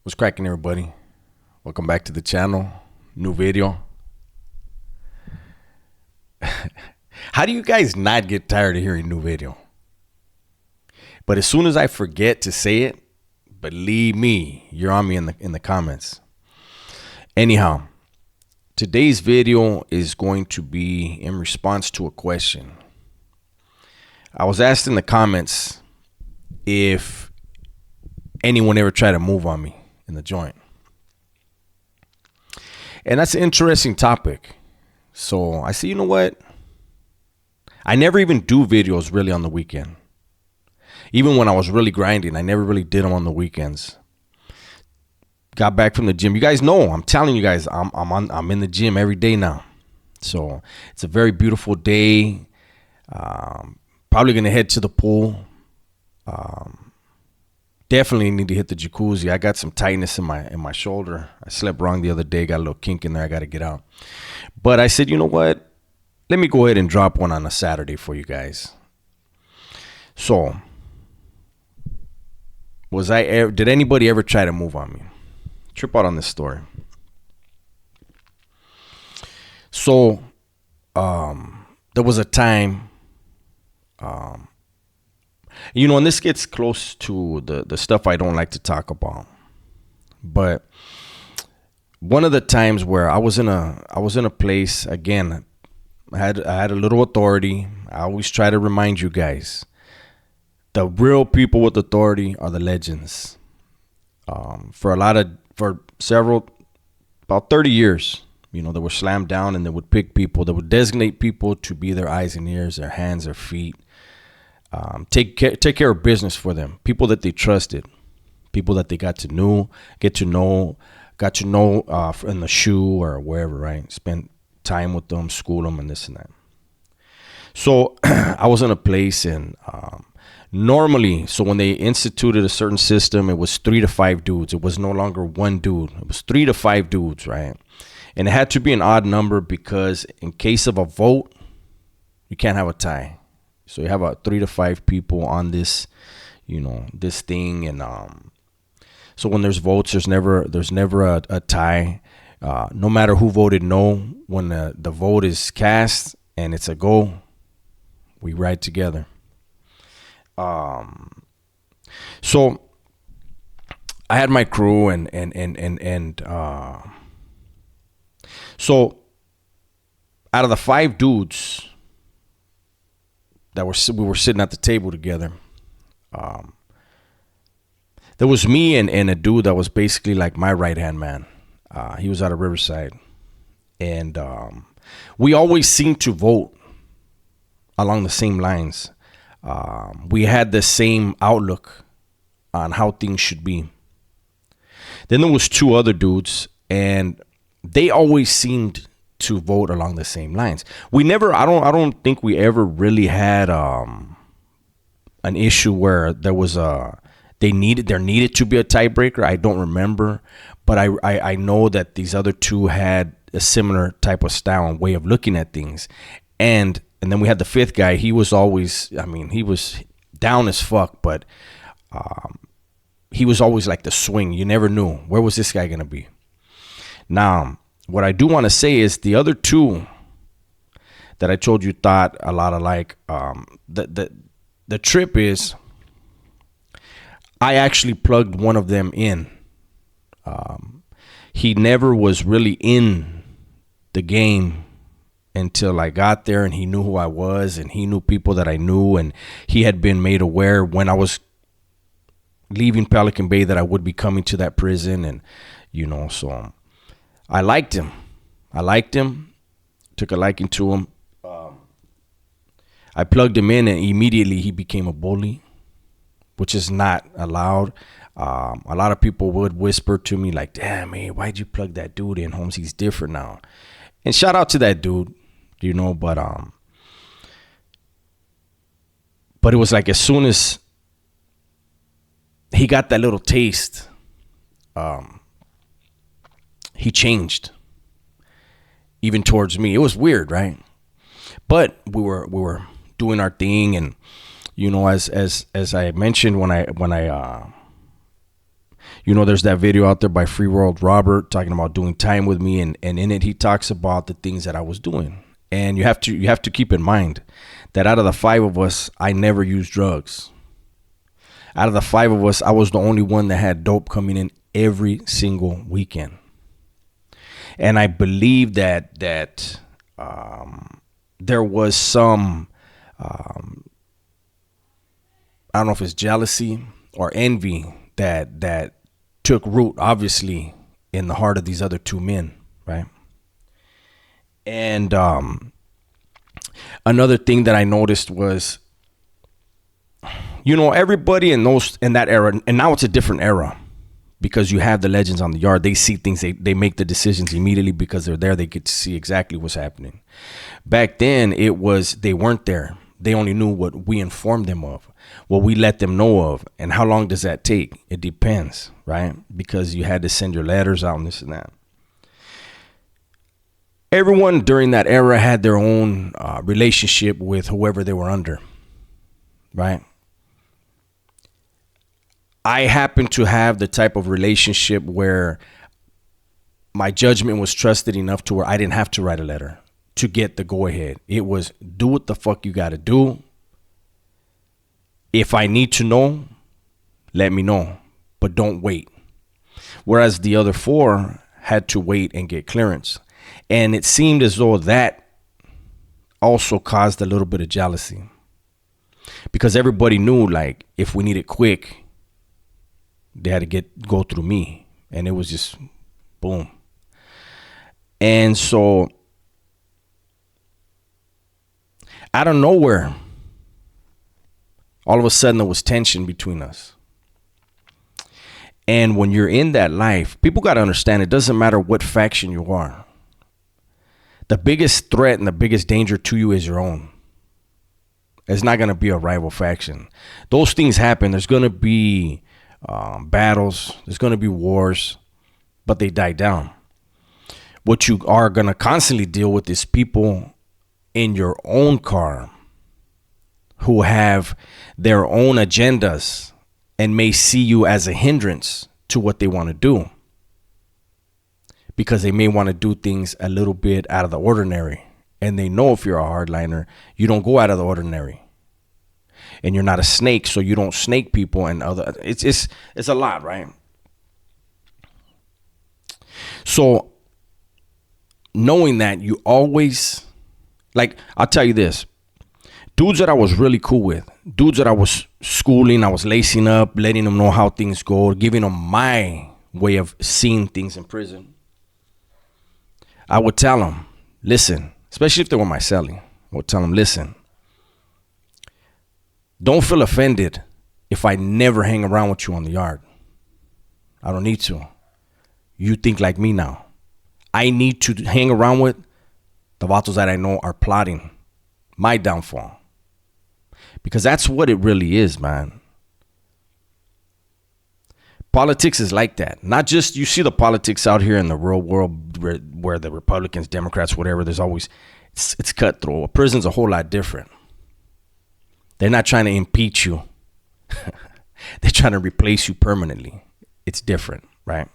What's cracking, everybody? Welcome back to the channel. New video. How do you guys not get tired of hearing new video? But as soon as I forget to say it, believe me, you're on me in the comments. Anyhow, today's video is going to be in response to a question. I was asked in the comments if anyone ever tried to move on me in the joint. And that's an interesting topic. So I said, you know what? I never even do videos really on the weekend. Even when I was really grinding, I never really did them on the weekends. Got back from the gym. You guys know, I'm telling you guys, I'm in the gym every day now. So it's a very beautiful day. Probably gonna head to the pool. Definitely need to hit the jacuzzi. I got some tightness in my shoulder. I slept wrong the other day. Got a little kink in there. I got to get out. But I said, you know what? Let me go ahead and drop one on a Saturday for you guys. So, did anybody ever try to move on me? Trip out on this story. So, there was a time, and this gets close to the stuff I don't like to talk about. But one of the times where I was in a place, again, I had a little authority. I always try to remind you guys, the real people with authority are the legends. For about 30 years, they were slammed down, and they would pick people, they would designate people to be their eyes and ears, their hands, their feet. Take care of business for them. People that they trusted, people that they got to know in the shoe or wherever, right? Spend time with them, school them, and this and that. So I was in a place, and normally, so when they instituted a certain system, it was 3 to 5 dudes. It was no longer one dude. It was 3 to 5 dudes, right? And it had to be an odd number because in case of a vote, you can't have a tie. So you have 3 to 5 people on this, this thing, and so when there's votes, there's never a tie. No matter who voted no, when the vote is cast and it's a go, we ride together. So I had my crew, and so out of the 5 dudes that we were sitting at the table together, there was me and a dude that was basically like my right-hand man. He was out of Riverside. And we always seemed to vote along the same lines. We had the same outlook on how things should be. Then there was 2 other dudes, and they always seemed to vote along the same lines. I don't think we ever really had an issue where there needed to be a tiebreaker. I don't remember, but I know that these other 2 had a similar type of style and way of looking at things. And then we had the 5th guy. He was always, he was down as fuck, but he was always like the swing. You never knew, where was this guy gonna be? Now, what I do want to say is the other 2 that I told you thought a lot alike. The trip is, I actually plugged one of them in. He never was really in the game until I got there, and he knew who I was, and he knew people that I knew, and he had been made aware when I was leaving Pelican Bay that I would be coming to that prison, and so I liked him. Took a liking to him. I plugged him in, and immediately he became a bully, which is not allowed. A lot of people would whisper to me like, damn, man, why'd you plug that dude in, Holmes? He's different now. And shout out to that dude, but it was like as soon as he got that little taste, he changed, even towards me. It was weird, right? But we were doing our thing, and as I mentioned, when I You know, there's that video out there by Free World Robert talking about doing time with me, and in it he talks about the things that I was doing. And you have to keep in mind that out of the 5 of us, I never used drugs. Out of the 5 of us, I was the only one that had dope coming in every single weekend. And I believe that there was some, I don't know if it's jealousy or envy that took root, obviously, in the heart of these other 2 men, right? And another thing that I noticed was, you know, everybody in that era, and now it's a different era because you have the legends on the yard. They see things, they make the decisions immediately because they're there. They get to see exactly what's happening. Back then, it was they weren't there. They only knew what we informed them of, what we let them know of. And how long does that take? It depends, right? Because you had to send your letters out and this and that. Everyone during that era had their own relationship with whoever they were under, right? I happen to have the type of relationship where my judgment was trusted enough to where I didn't have to write a letter to get the go ahead. It was do what the fuck you got to do. If I need to know, let me know, but don't wait. Whereas the other 4 had to wait and get clearance. And it seemed as though that also caused a little bit of jealousy because everybody knew, like, if we need it quick, they had to go through me, and it was just boom. And so out of nowhere, all of a sudden there was tension between us. And when you're in that life, people got to understand it doesn't matter what faction you are. The biggest threat and the biggest danger to you is your own. It's not going to be a rival faction. Those things happen. There's going to be battles. There's going to be wars, but they die down. What you are going to constantly deal with is people in your own car who have their own agendas and may see you as a hindrance to what they want to do because they may want to do things a little bit out of the ordinary. And they know if you're a hardliner, you don't go out of the ordinary. And you're not a snake, so you don't snake people and other. It's a lot, right? So knowing that, you always, like, I'll tell you this, dudes that I was really cool with, dudes that I was schooling, I was lacing up, letting them know how things go, giving them my way of seeing things in prison. I would tell them, listen, especially if they were my cellie, I would tell them, listen, don't feel offended if I never hang around with you on the yard. I don't need to. You think like me now. I need to hang around with the vatos that I know are plotting my downfall. Because that's what it really is, man. Politics is like that. Not just, you see the politics out here in the real world where the Republicans, Democrats, whatever, there's always, it's cutthroat. A prison's a whole lot different. They're not trying to impeach you. They're trying to replace you permanently. It's different, right?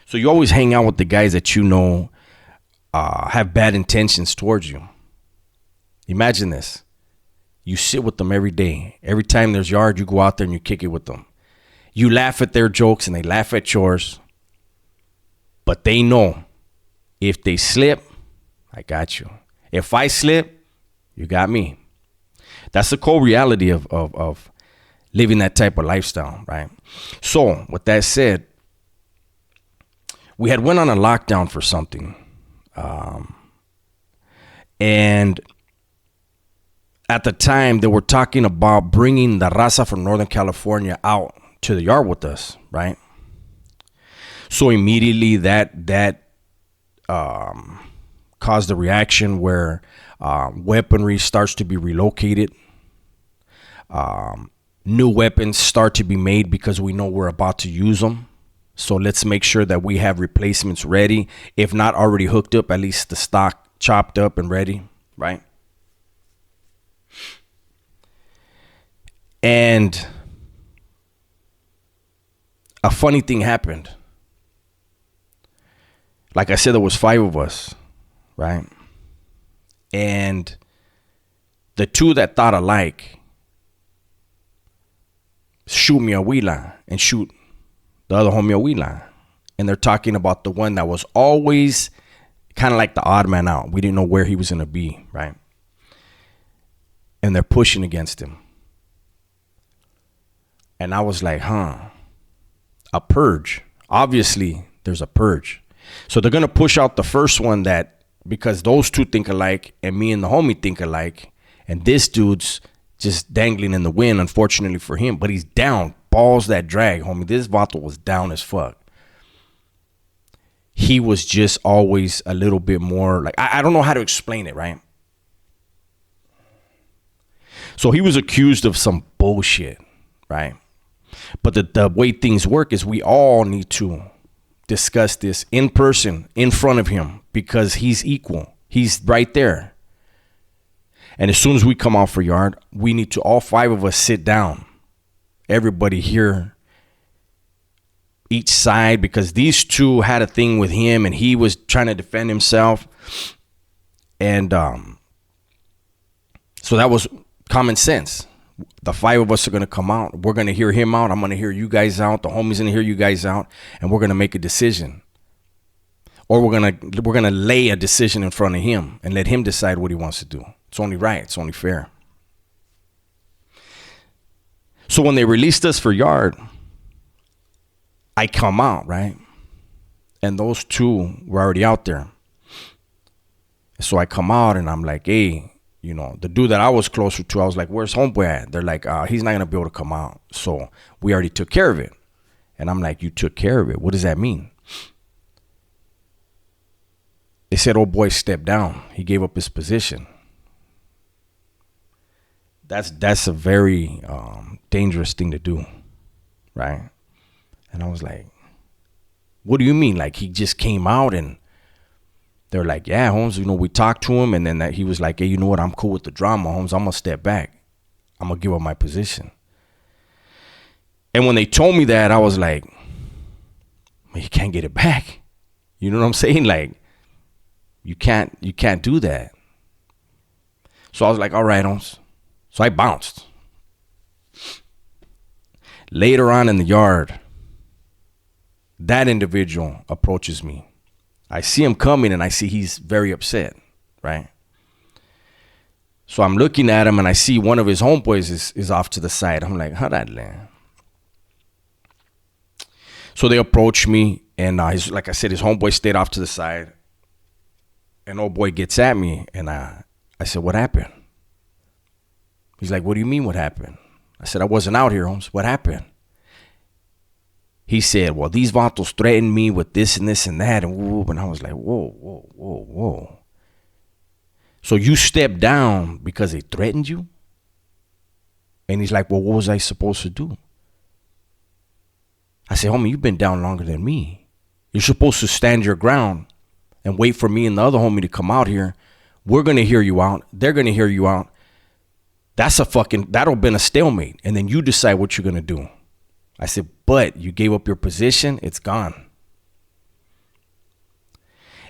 So you always hang out with the guys that you know have bad intentions towards you. Imagine this. You sit with them every day. Every time there's yard, you go out there and you kick it with them. You laugh at their jokes and they laugh at yours. But they know if they slip, I got you. If I slip, you got me. That's the cold reality of living that type of lifestyle, right? So with that said, we had went on a lockdown for something. And at the time, they were talking about bringing the raza from Northern California out to the yard with us, right? So immediately that caused a reaction where weaponry starts to be relocated. New weapons start to be made because we know we're about to use them. So let's make sure that we have replacements ready. If not already hooked up, at least the stock chopped up and ready, right? And funny thing happened. Like I said, there was 5 of us, right? And the 2 that thought alike shoot me a huila and shoot the other homie a huila. And they're talking about the one that was always kind of like the odd man out. We didn't know where he was going to be, right? And they're pushing against him. And I was like, a purge. Obviously, there's a purge. So they're going to push out the first one that, because those 2 think alike and me and the homie think alike. And this dude's just dangling in the wind, unfortunately for him. But he's down. Balls that drag, homie. This vato was down as fuck. He was just always a little bit more like, I don't know how to explain it, right? So he was accused of some bullshit, right? But the way things work is we all need to discuss this in person, in front of him, because he's equal. He's right there. And as soon as we come out for yard, we need to, all 5 of us, sit down. Everybody hear each side, because these 2 had a thing with him and he was trying to defend himself. And so that was common sense. The 5 of us are going to come out. We're going to hear him out. I'm going to hear you guys out. The homie's going to hear you guys out. And we're going to make a decision. Or we're going to lay a decision in front of him and let him decide what he wants to do. It's only right. It's only fair. So when they released us for yard, I come out, right? And those 2 were already out there. So I come out and I'm like, hey, you know, the dude that I was closer to, I was like, where's homeboy at? They're like, he's not going to be able to come out. So we already took care of it. And I'm like, you took care of it? What does that mean? They said, old boy stepped down. He gave up his position. That's a very dangerous thing to do, right? And I was like, what do you mean? Like, he just came out? And they're like, yeah, Holmes, you know, we talked to him. And then he was like, hey, you know what? I'm cool with the drama, Holmes. I'm going to step back. I'm going to give up my position. And when they told me that, I was like, well, you can't get it back. You know what I'm saying? Like, you can't do that. So I was like, all right, Holmes. So I bounced. Later on in the yard, that individual approaches me. I see him coming and I see he's very upset, right? So I'm looking at him and I see one of his homeboys is off to the side. I'm like, how that land? So they approach me and like I said, his homeboy stayed off to the side. And old boy gets at me and I said, what happened? He's like, what do you mean what happened? I said, I wasn't out here, Holmes. What happened? He said, well, these vatos threatened me with this and this and that. And I was like, whoa. So you stepped down because they threatened you? And he's like, well, what was I supposed to do? I said, homie, you've been down longer than me. You're supposed to stand your ground and wait for me and the other homie to come out here. We're going to hear you out. They're going to hear you out. That'll been a stalemate. And then you decide what you're going to do. I said, but you gave up your position. It's gone.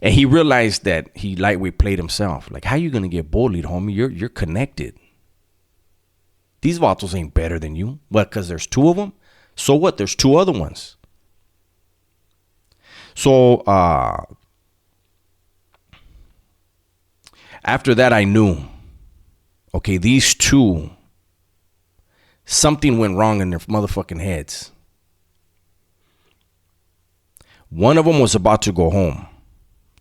And he realized that he lightweight played himself. Like, how you going to get bullied, homie? You're connected. These vatos ain't better than you. What, because there's 2 of them? So what? There's 2 other ones. So after that, I knew, okay, these 2, something went wrong in their motherfucking heads. One of them was about to go home.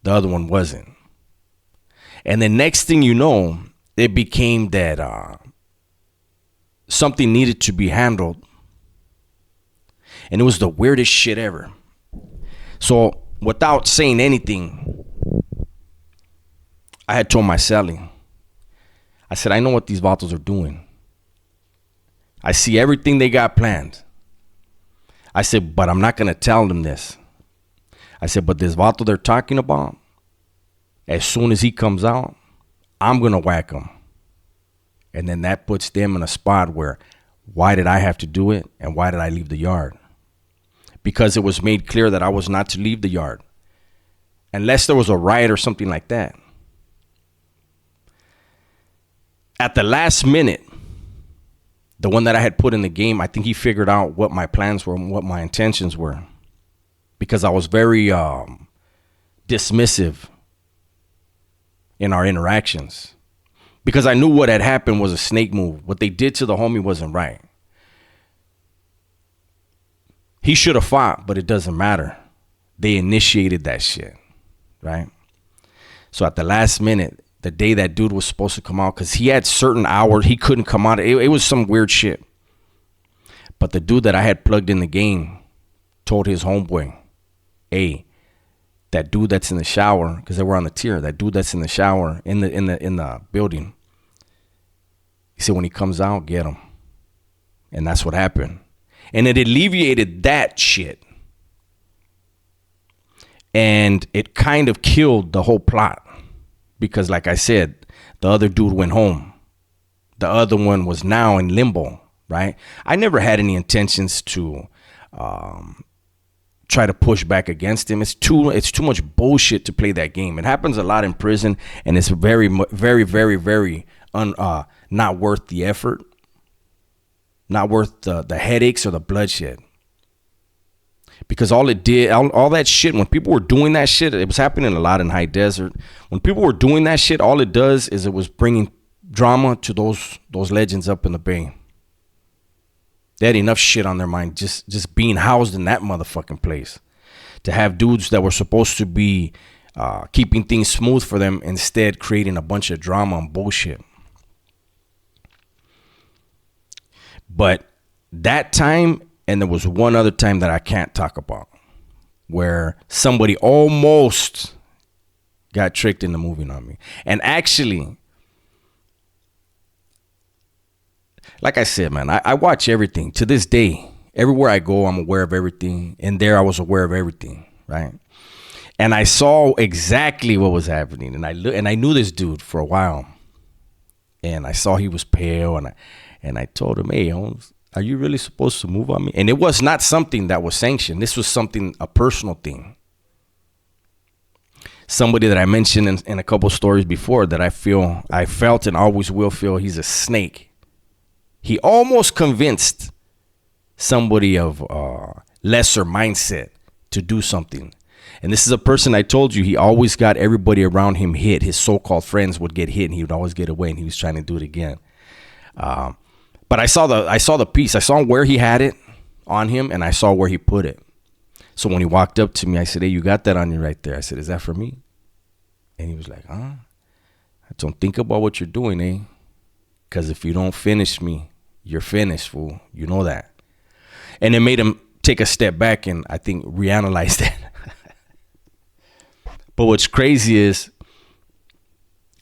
The other one wasn't. And the next thing you know, it became that something needed to be handled. And it was the weirdest shit ever. So without saying anything, I had told my cellie, I said, I know what these vatos are doing. I see everything they got planned. I said, but I'm not going to tell them this. I said, but this vato they're talking about, as soon as he comes out, I'm going to whack him. And then that puts them in a spot where, why did I have to do it? And why did I leave the yard? because it was made clear that I was not to leave the yard unless there was a riot or something like that. At the last minute, the one that I had put in the game, I think he figured out what my plans were and what my intentions were, because I was very dismissive in our interactions, because I knew what had happened was a snake move. What they did to the homie wasn't right. He should have fought, but it doesn't matter. They initiated that shit, right? So at the last minute, the day that dude was supposed to come out, because he had certain hours he couldn't come out. It was some weird shit. But the dude that I had plugged in the game told his homeboy, hey, that dude that's in the shower, because they were on the tier, that dude that's in the shower in the building, he said when he comes out, get him. And that's what happened. And it alleviated that shit. And it kind of killed the whole plot. Because like I said, the other dude went home. The other one was now in limbo, right? I never had any intentions to try to push back against him. It's too much bullshit to play that game. It happens a lot in prison, and it's very, very, very, very not worth the effort. Not worth the headaches or the bloodshed. Because all it did, all that shit, when people were doing that shit, it was happening a lot in High Desert. When people were doing that shit, all it does is it was bringing drama to those legends up in the Bay. They had enough shit on their mind just being housed in that motherfucking place. To have dudes that were supposed to be keeping things smooth for them, instead creating a bunch of drama and bullshit. But that time, and there was one other time that I can't talk about, where somebody almost got tricked into moving on me. And actually, like I said, man, I watch everything. To this day, everywhere I go, I'm aware of everything. And there I was aware of everything, right? And I saw exactly what was happening. And I knew this dude for a while. And I saw he was pale, and I told him, hey, Holmes, are you really supposed to move on me? And it was not something that was sanctioned. This was a personal thing. Somebody that I mentioned in a couple stories before that I felt and always will feel he's a snake. He almost convinced somebody of lesser mindset to do something. And this is a person I told you, he always got everybody around him hit. His so-called friends would get hit and he would always get away, and he was trying to do it again. But I saw the piece. I saw where he had it on him, and I saw where he put it. So when he walked up to me, I said, hey, you got that on you right there. I said, is that for me? And he was like, huh? I don't think about what you're doing, eh? Because if you don't finish me, you're finished, fool. You know that. And it made him take a step back and I think reanalyze that. But what's crazy is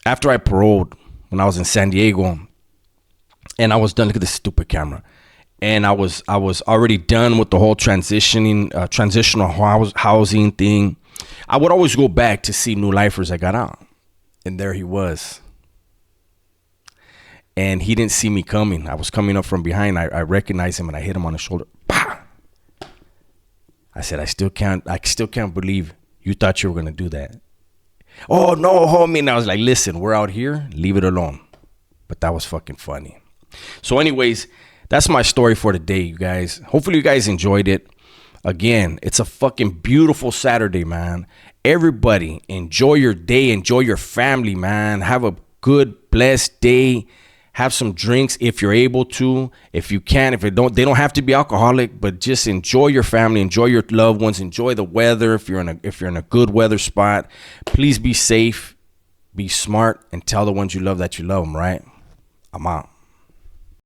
after I paroled, when I was in San Diego, and I was done, look at this stupid camera. And I was already done with the whole transitional housing thing. I would always go back to see new lifers that got out. And there he was. And he didn't see me coming. I was coming up from behind. I recognized him and I hit him on the shoulder. Bah! I said, I still can't believe you thought you were going to do that. Oh, no, homie. And I was like, listen, we're out here. Leave it alone. But that was fucking funny. So anyways, that's my story for today, you guys. Hopefully you guys enjoyed it. Again, it's a fucking beautiful Saturday, man. Everybody, enjoy your day. Enjoy your family, man. Have a good, blessed day. Have some drinks if you're able to. If you can, they don't have to be alcoholic, but just enjoy your family, enjoy your loved ones, enjoy the weather. If you're in a good weather spot, please be safe, be smart, and tell the ones you love that you love them, right? I'm out.